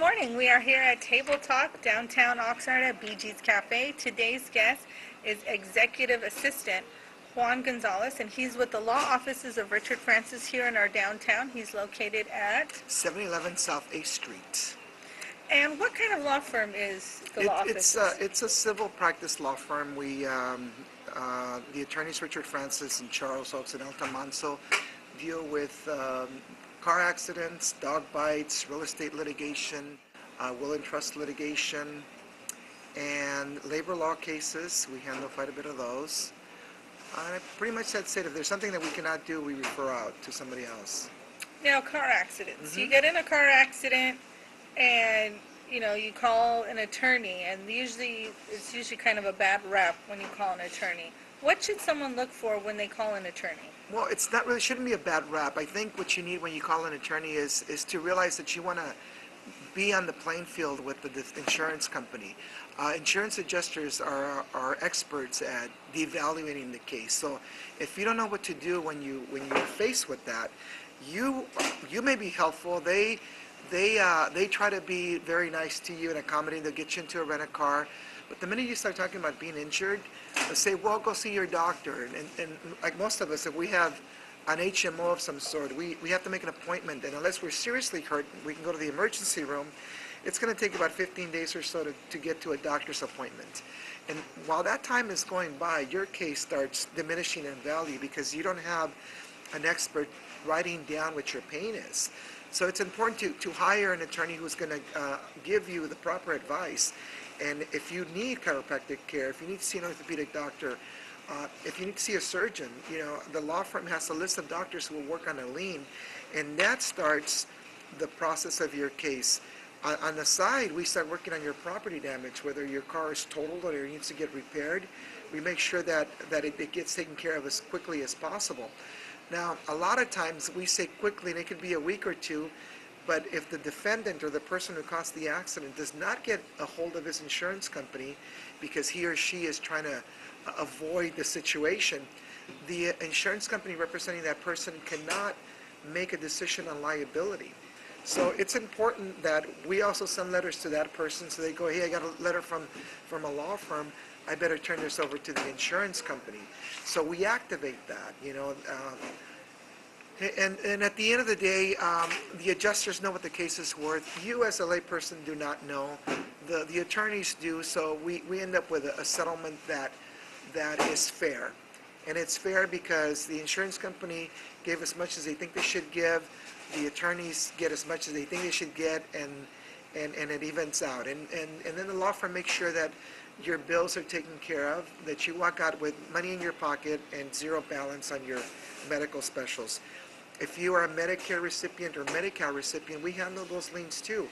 morning. We are here at Table Talk, downtown Oxnard at BG's Cafe. Today's guest is Executive Assistant Juan Gonzalez, and he's with the law offices of Richard Francis here in our downtown. He's located at 711 South 8th Street. And what kind of law firm is the law office? It's a civil practice law firm. The attorneys Richard Francis and Charles Oaks and Altamanso deal with car accidents, dog bites, real estate litigation, will and trust litigation, and labor law cases. We handle quite a bit of those. Pretty much that's it. If there's something that we cannot do, we refer out to somebody else. Now, car accidents. You get in a car accident and you call an attorney, and it's usually kind of a bad rep when you call an attorney. What should someone look for when they call an attorney? Well, shouldn't be a bad rap. I think what you need when you call an attorney is to realize that you want to be on the playing field with the insurance company. Insurance adjusters are experts at devaluating the case. So if you don't know what to do when you're faced with that, you may be helpful. They try to be very nice to you and accommodating. They'll get you into a rent-a-car. But the minute you start talking about being injured, they'll say, well, go see your doctor. And like most of us, if we have an HMO of some sort, we have to make an appointment. And unless we're seriously hurt, we can go to the emergency room. It's going to take about 15 days or so to get to a doctor's appointment. And while that time is going by, your case starts diminishing in value because you don't have an expert writing down what your pain is. So it's important to hire an attorney who's going to give you the proper advice. And if you need chiropractic care, if you need to see an orthopedic doctor, if you need to see a surgeon, the law firm has a list of doctors who will work on a lien, and that starts the process of your case. On the side, we start working on your property damage, whether your car is totaled or it needs to get repaired. We make sure that it gets taken care of as quickly as possible. Now, a lot of times we say quickly, and it could be a week or two, but if the defendant or the person who caused the accident does not get a hold of his insurance company because he or she is trying to avoid the situation, the insurance company representing that person cannot make a decision on liability. So it's important that we also send letters to that person so they go, hey, I got a letter from a law firm, I better turn this over to the insurance company. So we activate that, And at the end of the day, the adjusters know what the case is worth. You as a layperson do not know. The attorneys do, so we end up with a settlement that is fair. And it's fair because the insurance company gave as much as they think they should give, the attorneys get as much as they think they should get, and it evens out. And then the law firm makes sure that your bills are taken care of, that you walk out with money in your pocket and zero balance on your medical specials. If you are a Medicare recipient or Medi-Cal recipient, we handle those liens too.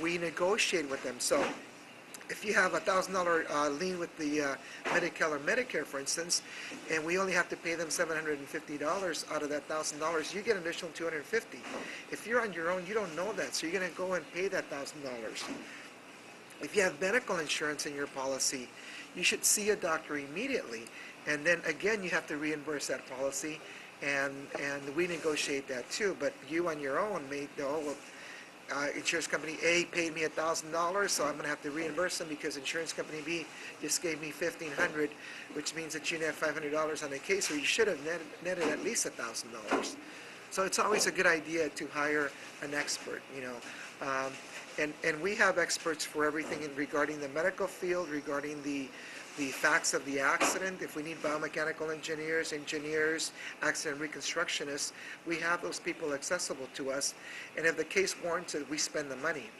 We negotiate with them. So if you have a $1,000 lien with the Medi-Cal or Medicare, for instance, and we only have to pay them $750 out of that $1,000, you get an additional $250. If you're on your own, you don't know that, so you're going to go and pay that $1,000. If you have medical insurance in your policy, you should see a doctor immediately, and then again you have to reimburse that policy, and we negotiate that too. But you on your own may know, well, insurance company A paid me $1,000, so I'm going to have to reimburse them because insurance company B just gave me $1,500, which means that you net $500 on the case, or you should have netted at least $1,000. So it's always a good idea to hire an expert, And we have experts for everything regarding the medical field, regarding the facts of the accident. If we need biomechanical engineers, accident reconstructionists, we have those people accessible to us. And if the case warrants it, we spend the money.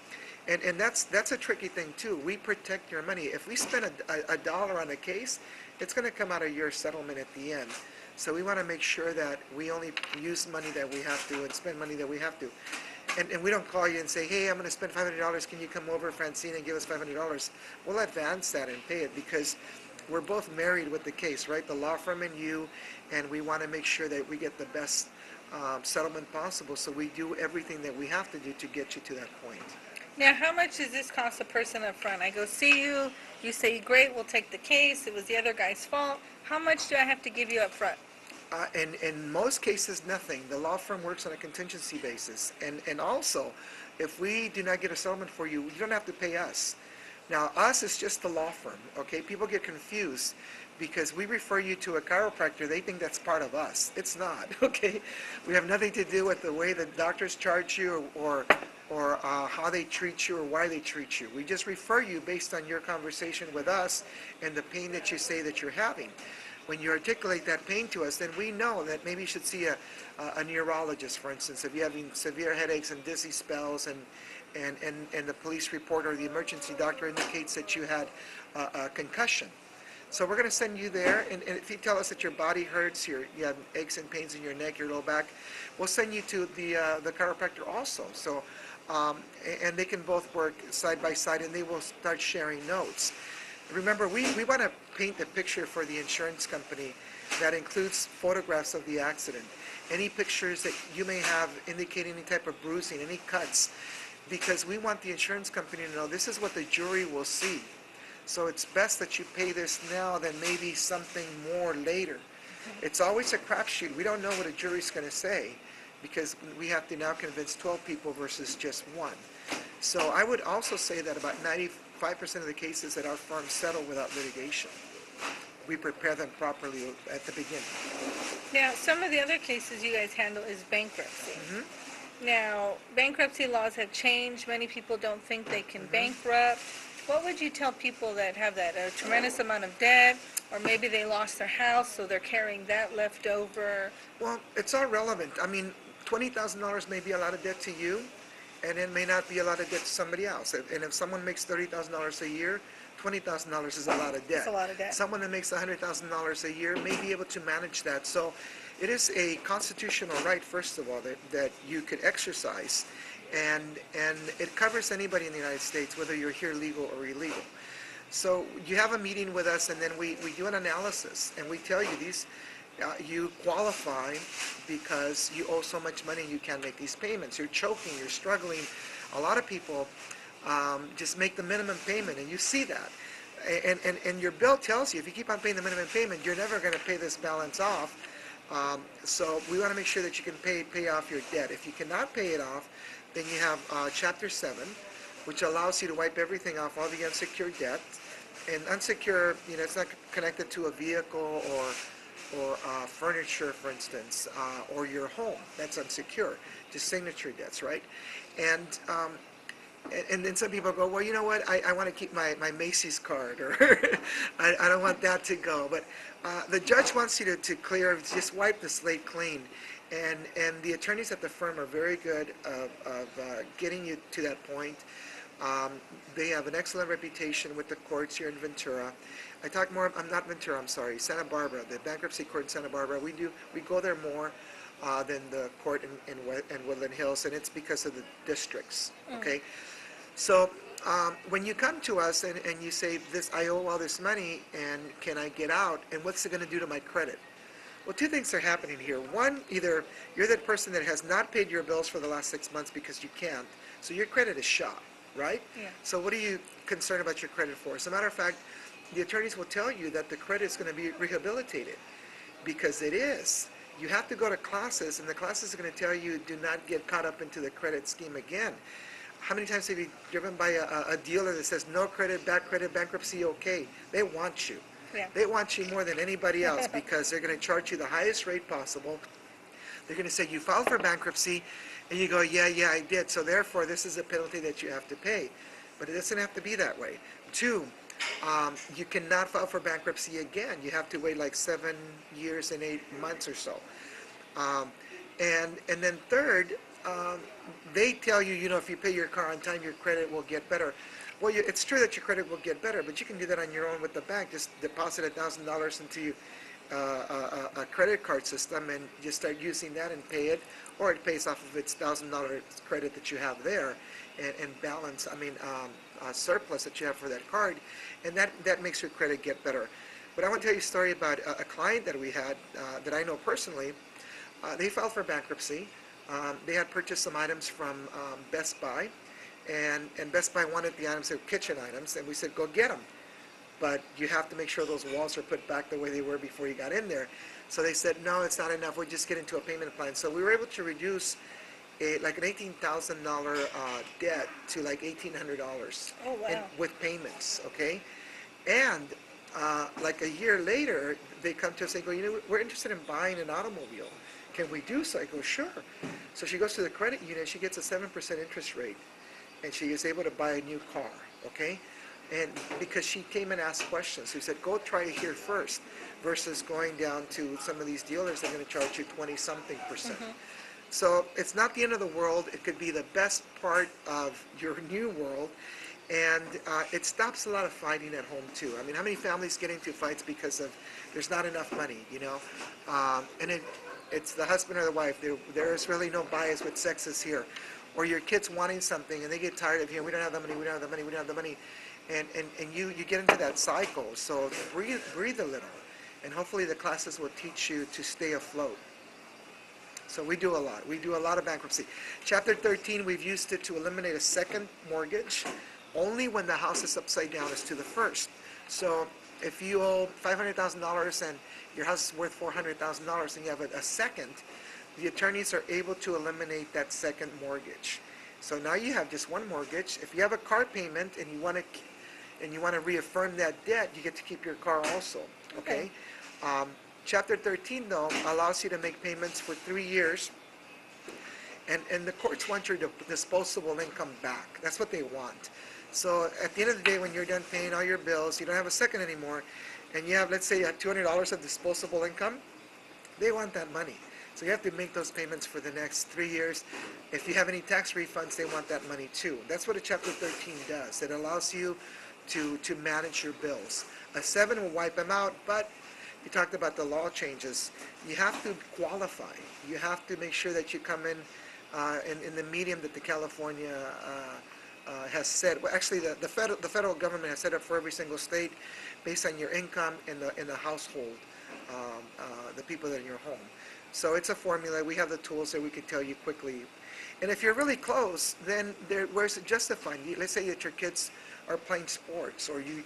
And that's a tricky thing too. We protect your money. If we spend a dollar on a case, it's going to come out of your settlement at the end. So we want to make sure that we only use money that we have to and spend money that we have to. And we don't call you and say, hey, I'm going to spend $500. Can you come over, Francine, and give us $500? We'll advance that and pay it because we're both married with the case, right? The law firm and you, and we want to make sure that we get the best settlement possible. So we do everything that we have to do to get you to that point. Now, how much does this cost a person up front? I go see you, you say, great, we'll take the case, it was the other guy's fault. How much do I have to give you up front? In most cases, nothing. The law firm works on a contingency basis. And also, if we do not get a settlement for you, you don't have to pay us. Now, us is just the law firm, okay? People get confused because we refer you to a chiropractor. They think that's part of us. It's not, okay? We have nothing to do with the way the doctors charge you or how they treat you or why they treat you. We just refer you based on your conversation with us and the pain that you say that you're having. When you articulate that pain to us, then we know that maybe you should see a neurologist, for instance, if you're having severe headaches and dizzy spells and the police report or the emergency doctor indicates that you had a concussion. So we're going to send you there, and if you tell us that your body hurts, you have aches and pains in your neck, your low back, we'll send you to the chiropractor also. So, and they can both work side by side, and they will start sharing notes. Remember, we want to paint the picture for the insurance company that includes photographs of the accident, any pictures that you may have indicating any type of bruising, any cuts, because we want the insurance company to know this is what the jury will see. So it's best that you pay this now than maybe something more later. It's always a crapshoot. We don't know what a jury's going to say because we have to now convince 12 people versus just one. So I would also say that about 95% of the cases that our firm settle without litigation. We prepare them properly at the beginning. Now, some of the other cases you guys handle is bankruptcy. Now, bankruptcy laws have changed. Many people don't think they can bankrupt. What would you tell people that have that, a tremendous amount of debt, or maybe they lost their house, so they're carrying that left over? Well, it's all relevant. I mean, $20,000 may be a lot of debt to you, and it may not be a lot of debt to somebody else. And if someone makes $30,000 a year, $20,000 is a lot of debt. It's a lot of debt. Someone that makes $100,000 a year may be able to manage that. So it is a constitutional right, first of all, that you could exercise. And it covers anybody in the United States, whether you're here legal or illegal. So you have a meeting with us, and then we do an analysis, and we tell you these, you qualify because you owe so much money you can't make these payments. You're choking, you're struggling. A lot of people just make the minimum payment, and you see that. And your bill tells you if you keep on paying the minimum payment, you're never going to pay this balance off. So we want to make sure that you can pay off your debt. If you cannot pay it off, then you have Chapter 7, which allows you to wipe everything off, all the unsecured debt. And unsecured, it's not connected to a vehicle or furniture, for instance, or your home. That's unsecured, just signature debts, right? And then some people go, well, you know what, I want to keep my Macy's card, or I don't want that to go. But the judge wants you to clear, just wipe the slate clean. And the attorneys at the firm are very good of getting you to that point. They have an excellent reputation with the courts here in Ventura. I'm not Ventura, I'm sorry, Santa Barbara, the bankruptcy court in Santa Barbara. We go there more than the court in Woodland Hills, and it's because of the districts, okay? So when you come to us and you say, I owe all this money, and can I get out, and what's it going to do to my credit? Well, two things are happening here. One, either you're that person that has not paid your bills for the last 6 months because you can't, so your credit is shot, right? Yeah. So what are you concerned about your credit for? As a matter of fact, the attorneys will tell you that the credit is going to be rehabilitated, because it is. You have to go to classes, and the classes are going to tell you do not get caught up into the credit scheme again. How many times have you driven by a dealer that says no credit, bankruptcy, okay? They want you. Yeah. They want you more than anybody else because they're going to charge you the highest rate possible. They're going to say, you filed for bankruptcy, and you go, yeah, I did, so therefore this is a penalty that you have to pay. But it doesn't have to be that way. Two, you cannot file for bankruptcy again. You have to wait like 7 years and 8 months or so. And then third, they tell you, if you pay your car on time, your credit will get better. Well, it's true that your credit will get better, but you can do that on your own with the bank. Just deposit $1,000 into a credit card system and just start using that and pay it, or it pays off of its $1,000 credit that you have there and balance, surplus that you have for that card, and that makes your credit get better. But I want to tell you a story about a client that we had that I know personally. They filed for bankruptcy. They had purchased some items from Best Buy, and Best Buy wanted the items, they were kitchen items, and we said, go get them. but you have to make sure those walls are put back the way they were before you got in there. So they said, no, it's not enough. We're just getting to a payment plan. So we were able to reduce like an $18,000 debt to like $1,800 Oh, wow. with payments, okay? And like a year later, they come to us and go, we're interested in buying an automobile. Can we do so? I go, sure. So she goes to the credit union, she gets a 7% interest rate, and she is able to buy a new car, okay? And because she came and asked questions, we said, go try it here first, versus going down to some of these dealers that are going to charge you 20-something%. So it's not the end of the world. It could be the best part of your new world, and it stops a lot of fighting at home too. I mean, how many families get into fights because of there's not enough money, and it's the husband or the wife. There's really no bias with sexes here. Or your kids wanting something and they get tired of, we don't have the money, we don't have the money, we don't have the money. And you get into that cycle. So breathe a little. And hopefully the classes will teach you to stay afloat. So we do a lot. We do a lot of bankruptcy. Chapter 13, we've used it to eliminate a second mortgage only when the house is upside down as to the first. So if you owe $500,000 and your house is worth $400,000 and you have a second, the attorneys are able to eliminate that second mortgage. So now you have just one mortgage. If you have a car payment and you want to reaffirm that debt, you get to keep your car also. Okay. Chapter 13 though allows you to make payments for 3 years, and the courts want your disposable income back. That's what they want. So at the end of the day, when you're done paying all your bills, you don't have a second anymore, and you have, let's say, you have $200 of disposable income, they want that money. So you have to make those payments for the next 3 years. If you have any tax refunds, they want that money too. That's what a Chapter 13 does. It allows you to manage your bills. A 7 will wipe them out, but you talked about the law changes. You have to qualify. You have to make sure that you come in the medium that the California has set. Well, actually, the federal government has set up for every single state based on your income in the household, the people that are in your home. So it's a formula. We have the tools that we can tell you quickly. And if you're really close, then where's it justifying? Let's say that your kids are playing sports, or you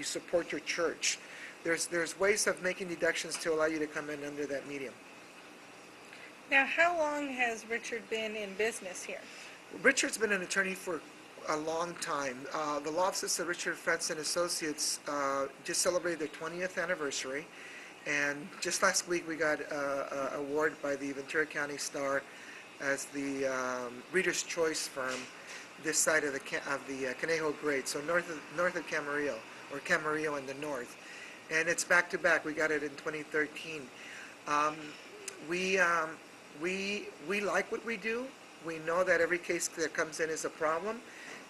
support your church. There's ways of making deductions to allow you to come in under that medium. Now, how long has Richard been in business here? Richard's been an attorney for a long time. The law offices of Richard Francine Associates just celebrated their 20th anniversary, and just last week we got an award by the Ventura County Star as the Reader's Choice firm this side of the Conejo Grade, so north of Camarillo, or Camarillo in the north. And it's back to back. We got it in 2013. We like what we do. We know that every case that comes in is a problem,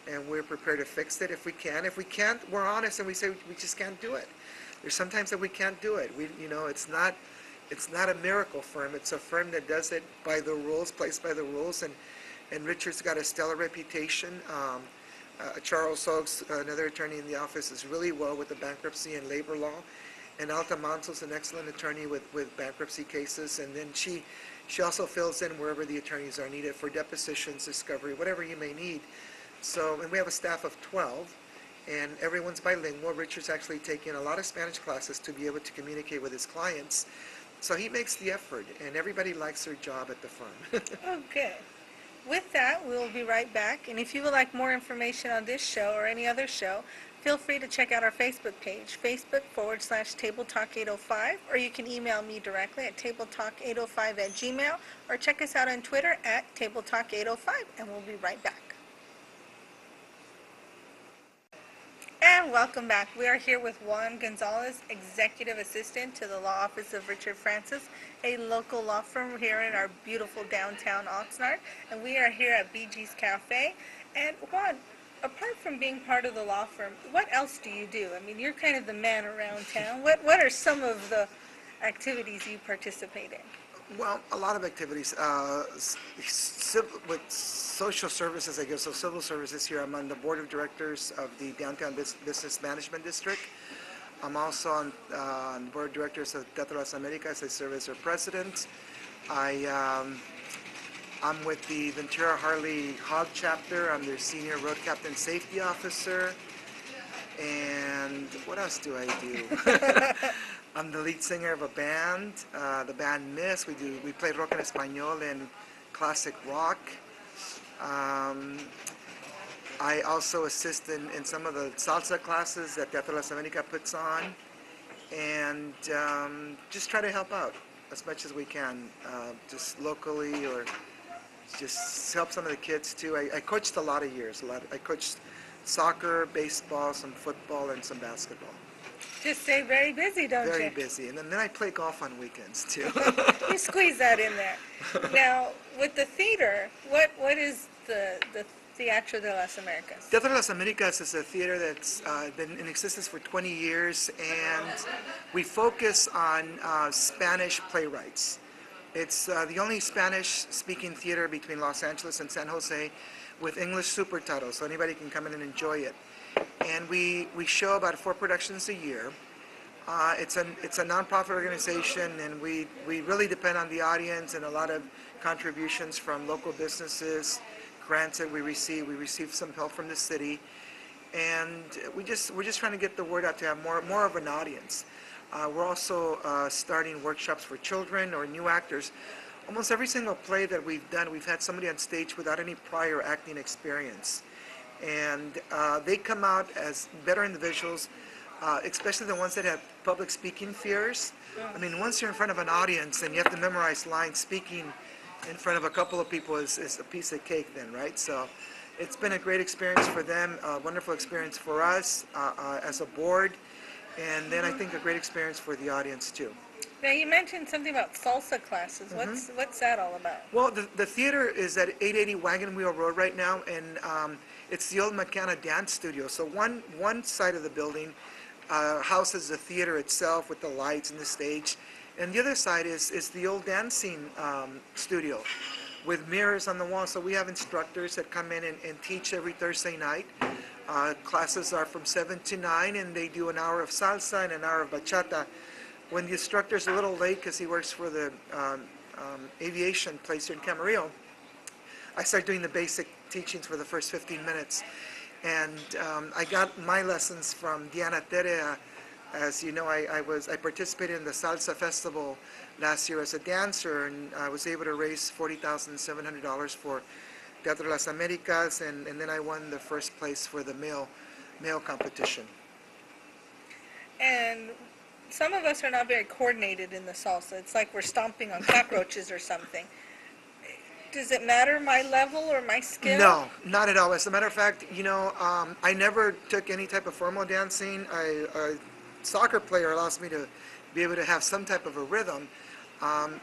and we're prepared to fix it if we can. If we can't, we're honest and we say we just can't do it. There's sometimes that we can't do it. It's not a miracle firm. It's a firm that does it by the rules, plays by the rules, and Richard's got a stellar reputation. Charles Oaks, another attorney in the office, is really well with the bankruptcy and labor law. And Alta Manso's an excellent attorney with bankruptcy cases. And then she also fills in wherever the attorneys are needed for depositions, discovery, whatever you may need. So, and we have a staff of 12, and everyone's bilingual. Richard's actually taken a lot of Spanish classes to be able to communicate with his clients. So he makes the effort, and everybody likes their job at the firm. Oh, good. With that, we'll be right back. And if you would like more information on this show or any other show, feel free to check out our Facebook page, Facebook.com/Table Talk 805, or you can email me directly at tabletalk805@gmail, or check us out on Twitter at tabletalk805, and we'll be right back. And welcome back. We are here with Juan Gonzalez, Executive Assistant to the Law Office of Richard Francis, a local law firm here in our beautiful downtown Oxnard. And we are here at BG's Cafe. And Juan, apart from being part of the law firm, what else do you do? I mean, you're kind of the man around town. What are some of the activities you participate in? Well, a lot of activities. With social services, I guess, so civil services here, I'm on the board of directors of the Downtown Business Management District. I'm also on the board of directors of Teatro Las Americas. I serve as their president. I'm with the Ventura Harley Hog chapter. I'm their senior road captain safety officer. And what else do I do? I'm the lead singer of a band, the band Miss. We play rock en español and classic rock. Um, I also assist in some of the salsa classes that Teatro Las Americas puts on, and just try to help out as much as we can, just locally, or just help some of the kids too. I coached a lot of years. I coached soccer, baseball, some football, and some basketball. Just stay very busy, don't Very you? busy. And then I play golf on weekends too. You squeeze that in there. Now, with the theater, what is the Teatro de las Americas? Teatro Las Americas is a theater that's been in existence for 20 years, and we focus on Spanish playwrights. It's the only Spanish-speaking theater between Los Angeles and San Jose with English subtitles, so anybody can come in and enjoy it. And we show about 4 productions a year. It's a nonprofit organization, and we really depend on the audience and a lot of contributions from local businesses, grants that we receive. We receive some help from the city, and we're just trying to get the word out to have more of an audience. We're also starting workshops for children or new actors. Almost every single play that we've done, we've had somebody on stage without any prior acting experience. And they come out as better individuals, especially the ones that have public speaking fears. I mean, once you're in front of an audience and you have to memorize lines, speaking in front of a couple of people is a piece of cake then, right? So it's been a great experience for them, a wonderful experience for us as a board, and then I think a great experience for the audience too. Now, you mentioned something about salsa classes. What's that all about? Well, the theater is at 880 Wagon Wheel Road right now, and it's the old McKenna Dance Studio. So one side of the building houses the theater itself with the lights and the stage, and the other side is the old dancing studio with mirrors on the wall. So we have instructors that come in and teach every Thursday night. Classes are from 7 to 9, and they do an hour of salsa and an hour of bachata. When the instructor's a little late because he works for the aviation place here in Camarillo, I start doing the basic teachings for the first 15 minutes. And I got my lessons from Diana Terea. As you know, I participated in the Salsa Festival last year as a dancer, and I was able to raise $40,700 for Teatro Las Americas, and then I won the first place for the male competition. And some of us are not very coordinated in the salsa. It's like we're stomping on cockroaches or something. Does it matter my level or my skill? No, not at all. As a matter of fact, you know, I never took any type of formal dancing. A soccer player allows me to be able to have some type of a rhythm.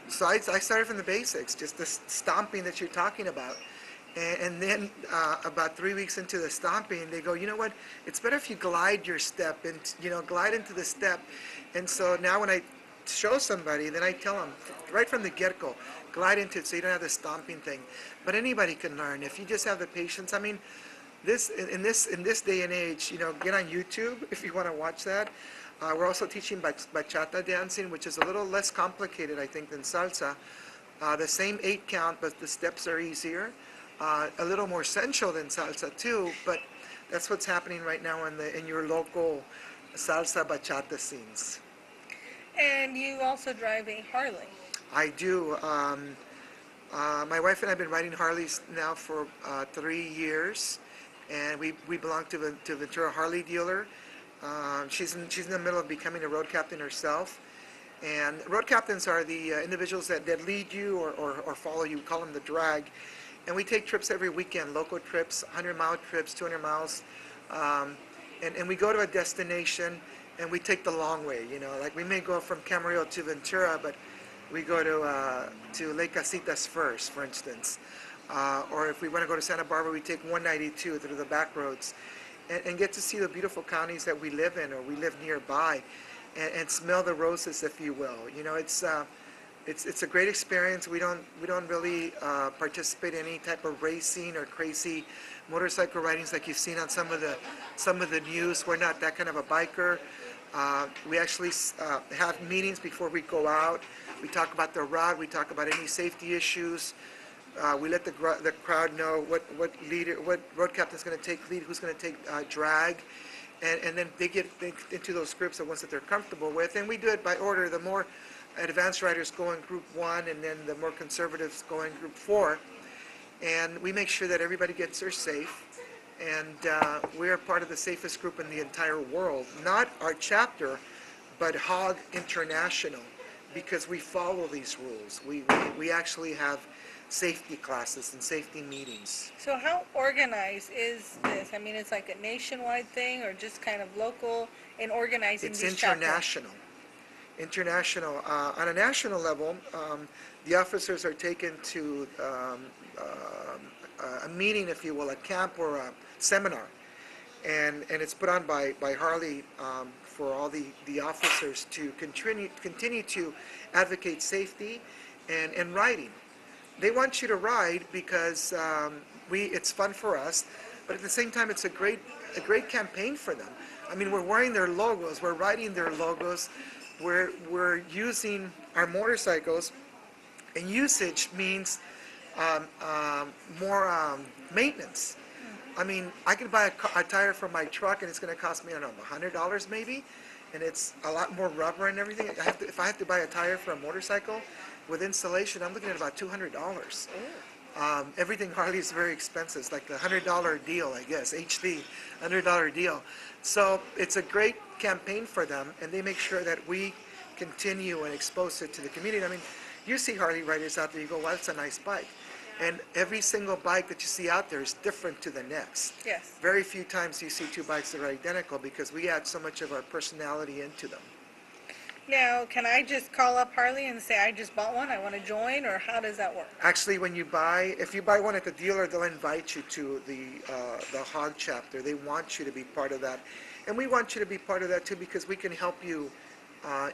So I started from the basics, just the stomping that you're talking about. And then about 3 weeks into the stomping, they go, you know what, it's better if you glide your step, and glide into the step. And so now when I show somebody, then I tell them right from the get-go, glide into it so you don't have the stomping thing. But anybody can learn if you just have the patience. I mean, in this day and age, get on YouTube if you want to watch that. We're also teaching bachata dancing, which is a little less complicated, I think, than salsa. The same 8 count, but the steps are easier. A little more sensual than salsa too, but that's what's happening right now in your local salsa bachata scenes. And you also drive a Harley. I do. My wife and I have been riding Harleys now for 3 years, and we belong to Ventura Harley dealer. She's in the middle of becoming a road captain herself. And road captains are the individuals that lead you or follow you. We call them the drag. And we take trips every weekend, local trips, 100-mile trips, 200 miles. And we go to a destination, and we take the long way. Like we may go from Camarillo to Ventura, but we go to Lake Casitas first, for instance. Or if we want to go to Santa Barbara, we take 192 through the back roads and get to see the beautiful counties that we live in or we live nearby, and smell the roses, if you will. It's a great experience. We don't really participate in any type of racing or crazy motorcycle ridings like you've seen on some of the news. We're not that kind of a biker. We actually have meetings before we go out. We talk about the route. We talk about any safety issues. We let the crowd know what road captain's going to take lead, who's going to take drag, and then they get into those groups of ones that they're comfortable with, and we do it by order. The more advanced riders go in group 1, and then the more conservatives go in group 4, and we make sure that everybody gets there safe, and we are part of the safest group in the entire world. Not our chapter, but HOG International, because we follow these rules. We actually have safety classes and safety meetings. So how organized is this? I mean, it's like a nationwide thing or just kind of local in organizing It's these chapters? international. International. On a national level, the officers are taken to a meeting, if you will, a camp or a seminar, and it's put on by Harley for all the officers to continue to advocate safety and riding. They want you to ride because it's fun for us, but at the same time it's a great campaign for them. I mean, we're wearing their logos, we're riding their logos, we're using our motorcycles, and usage means more maintenance. I mean, I could buy a tire for my truck and it's going to cost me, I don't know, $100 maybe, and it's a lot more rubber and everything. If I have to buy a tire for a motorcycle with installation, I'm looking at about $200. Everything Harley is very expensive. It's like the $100 deal, I guess, HD, $100 deal. So it's a great campaign for them, and they make sure that we continue and expose it to the community. I mean, you see Harley riders out there, you go, well, that's a nice bike. And every single bike that you see out there is different to the next. Yes. Very few times you see two bikes that are identical because we add so much of our personality into them. Now, can I just call up Harley and say, I just bought one, I want to join, or how does that work? Actually, if you buy one at the dealer, they'll invite you to the HOG chapter. They want you to be part of that. And we want you to be part of that too because we can help you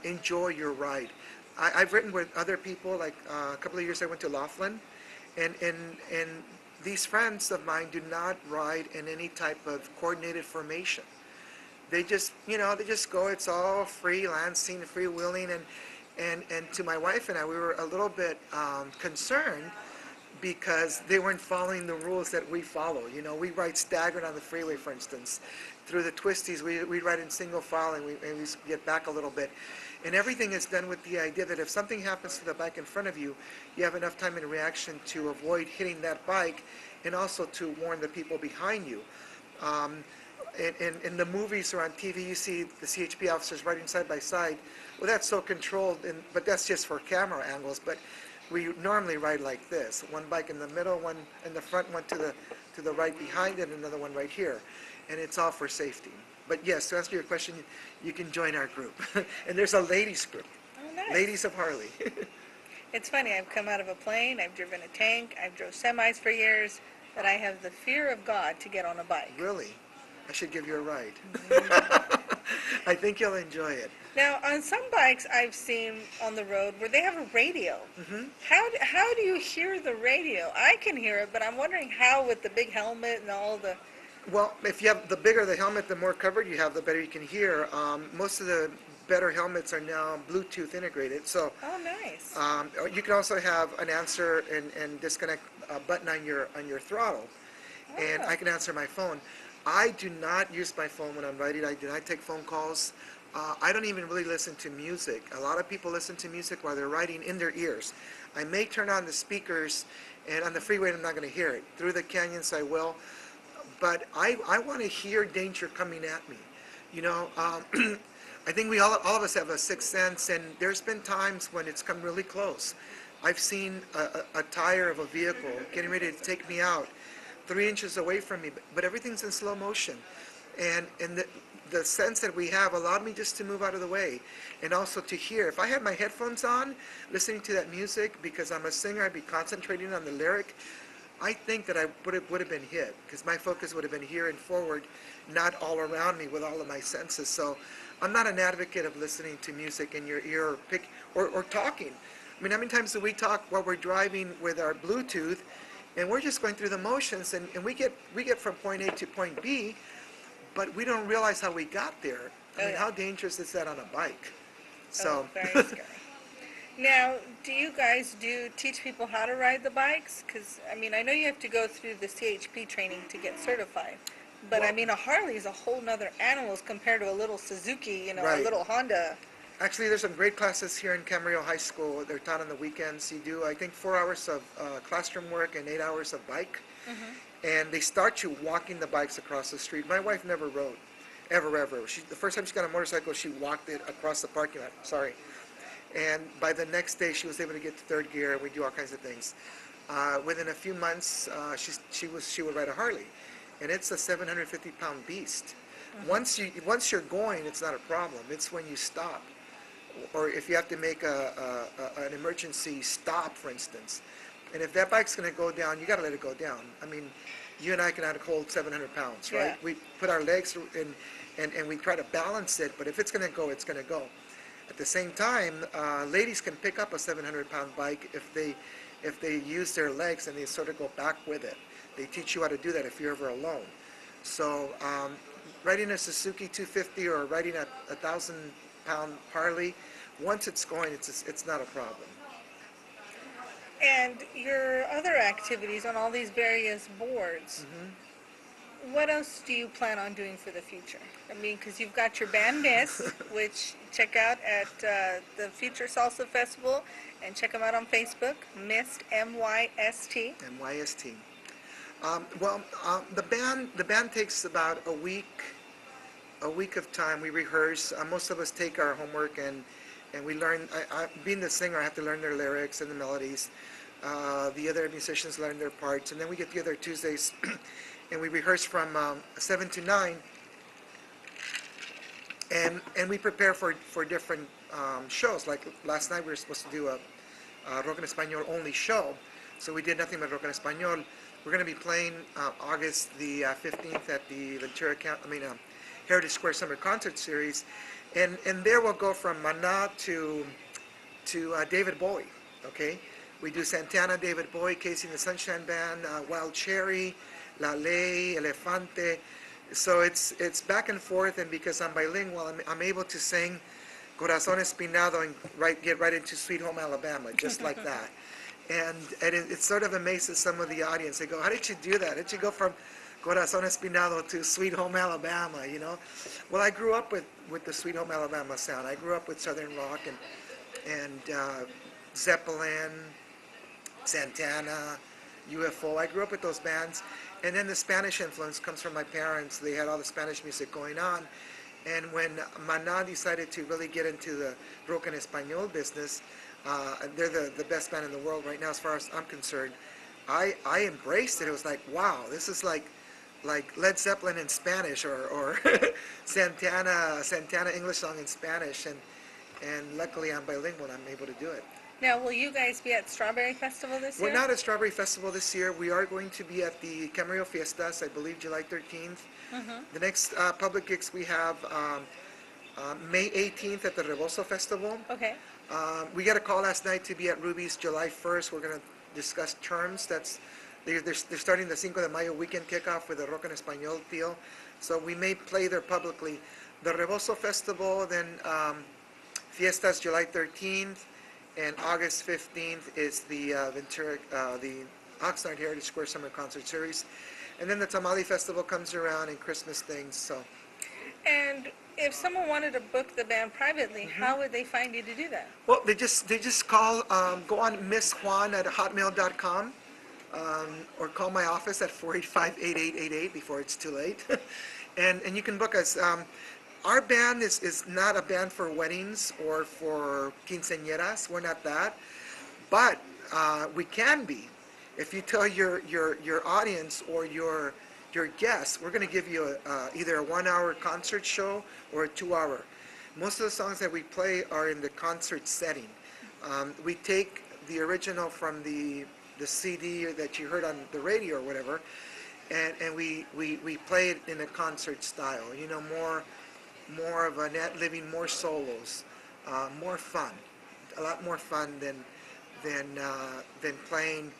enjoy your ride. I've ridden with other people, like a couple of years I went to Laughlin, and these friends of mine do not ride in any type of coordinated formation. They just, they just go, it's all freelancing, freewheeling, and to my wife and I, we were a little bit concerned because they weren't following the rules that we follow. We ride staggered on the freeway, for instance. Through the twisties, we ride in single file and we get back a little bit. And everything is done with the idea that if something happens to the bike in front of you, you have enough time in reaction to avoid hitting that bike and also to warn the people behind you. In the movies or on TV, you see the CHP officers riding side by side. Well, that's so controlled, but that's just for camera angles. But we normally ride like this: one bike in the middle, one in the front, one to the right behind it, and another one right here, and it's all for safety. But yes, to answer your question, you can join our group, and there's a ladies group, Oh, nice. Ladies of Harley. It's funny, I've come out of a plane, I've driven a tank, I've drove semis for years, but I have the fear of God to get on a bike. Really, I should give you a ride. I think you'll enjoy it. Now, on some bikes I've seen on the road where they have a radio. How do you hear the radio? I can hear it, but I'm wondering how with the big helmet and all the... Well, if you have the bigger the helmet, the more covered you have, the better you can hear. Most of the better helmets are now Bluetooth integrated. So Oh, nice. you can also have an answer and disconnect button on your throttle, and I can answer my phone. I do not use my phone when I'm riding. I do not take phone calls. I don't even really listen to music. A lot of people listen to music while they're riding in their ears. I may turn on the speakers, and on the freeway I'm not going to hear it. Through the canyons I will. But I want to hear danger coming at me. I think all of us have a sixth sense, and there's been times when it's come really close. I've seen a tire of a vehicle getting ready to take me out 3 inches away from me, but everything's in slow motion. And the sense that we have allowed me just to move out of the way, and also to hear. If I had my headphones on, listening to that music, because I'm a singer, I'd be concentrating on the lyric. I think that I would have been hit, because my focus would have been here and forward, not all around me with all of my senses. So I'm not an advocate of listening to music in your ear or talking. I mean, how many times do we talk while we're driving with our Bluetooth, and we're just going through the motions, and we get from point A to point B, but we don't realize how we got there. I mean, how dangerous is that on a bike? So. Very scary. Now, do you guys teach people how to ride the bikes? Because, I mean, I know you have to go through the CHP training to get certified. But I Well, mean, a Harley is a whole nother animal as compared to a little Suzuki, you know, a right. little Honda. Actually, there's some great classes here in Camarillo High School. They're taught on the weekends. You do, I think, 4 hours of classroom work and 8 hours of bike. And they start you walking the bikes across the street. My wife never rode, ever. The first time she got a motorcycle, she walked it across the parking lot. Sorry. And by the next day, she was able to get to third gear, and we do all kinds of things. Within a few months, she would ride a Harley, and it's a 750-pound beast. Once you're going, it's not a problem. It's when you stop, or if you have to make an emergency stop, for instance. And if that bike's going to go down, you got to let it go down. I mean, you and I cannot hold 700 pounds, right? Yeah. We put our legs in, and we try to balance it, but if it's going to go, it's going to go. At the same time, ladies can pick up a 700-pound bike if they use their legs and they sort of go back with it. They teach you how to do that if you're ever alone. So riding a Suzuki 250 or riding a 1,000-pound Harley, once it's going, it's not a problem. And your other activities on all these various boards, what else do you plan on doing for the future? I mean, because you've got your band Mist, which check out at the Future Salsa Festival, and check them out on Facebook, Mist, M-Y-S-T. MYST. The band takes about a week of time. We rehearse. Most of us take our homework and we learn. Being the singer, I have to learn their lyrics and the melodies. The other musicians learn their parts, and then we get together Tuesdays, and we rehearse from 7 to 9, and we prepare for different shows. Like last night, we were supposed to do a rock en español only show, so we did nothing but rock en español. We're going to be playing August the 15th at the Heritage Square Summer Concert Series, and there we'll go from Maná to David Bowie. Okay, we do Santana, David Bowie, Casey and the Sunshine Band, Wild Cherry, La Ley, Elefante. So it's back and forth, and because I'm bilingual, I'm able to sing Corazón Espinado and get right into Sweet Home Alabama, just like that. And it sort of amazes some of the audience. They go, how did you do that? How did you go from Corazón Espinado to Sweet Home Alabama, you know? Well, I grew up with the Sweet Home Alabama sound. I grew up with Southern rock and Zeppelin, Santana, UFO. I grew up with those bands. And then the Spanish influence comes from my parents. They had all the Spanish music going on. And when Maná decided to really get into the rock en español business, they're the best band in the world right now as far as I'm concerned. I embraced it. It was like, wow, this is like Led Zeppelin in Spanish or Santana English song in Spanish. And luckily I'm bilingual and I'm able to do it. Now, will you guys be at Strawberry Festival this year? We're not at Strawberry Festival this year. We are going to be at the Camarillo Fiestas, I believe July 13th. The next public gigs we have May 18th at the Rebozo Festival. Okay. We got a call last night to be at Ruby's July 1st. We're going to discuss terms. They're starting the Cinco de Mayo weekend kickoff with a rock en español deal. So we may play there publicly. The Rebozo Festival, then Fiestas July 13th. And August 15th is the Oxnard Heritage Square Summer Concert Series. And then the Tamale Festival comes around and Christmas things. So. And if someone wanted to book the band privately, how would they find you to do that? Well, they just call, go on missjuan@hotmail.com, or call my office at 485-8888 before it's too late. and you can book us. Our band is not a band for weddings or for quinceañeras. We're not that, but we can be. If you tell your audience or your guests, we're going to give you either a 1-hour concert show or a 2-hour. Most of the songs that we play are in the concert setting. We take the original from the CD that you heard on the radio or whatever, and we play it in a concert style. You know, more of a net living, more solos, more fun, a lot more fun than playing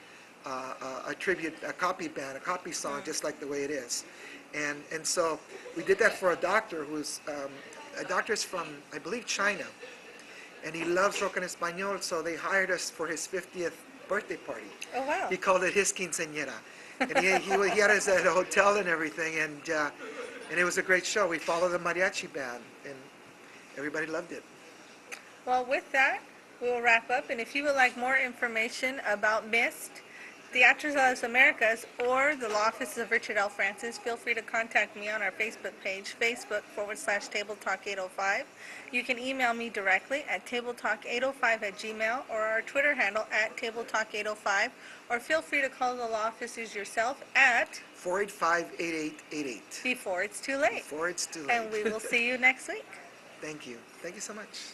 a tribute, a copy band, a copy song, just like the way it is. And so we did that for a doctor who's a doctor's from, I believe, China, and he loves rock en español. So they hired us for his 50th birthday party. Oh, wow. He called it his quinceañera. And he had us at a hotel and everything, and it was a great show. We followed the mariachi band, and everybody loved it. Well, with that, we will wrap up. And if you would like more information about MIST, Teatros de las Americas, or the law offices of Richard L. Francis, feel free to contact me on our Facebook page, Facebook.com/Table Talk 805. You can email me directly at tabletalk805@gmail, or our Twitter handle at Table Talk 805, or feel free to call the law offices yourself at 485-8888. before it's too late. Before it's too late. And we will see you next week. Thank you. Thank you so much.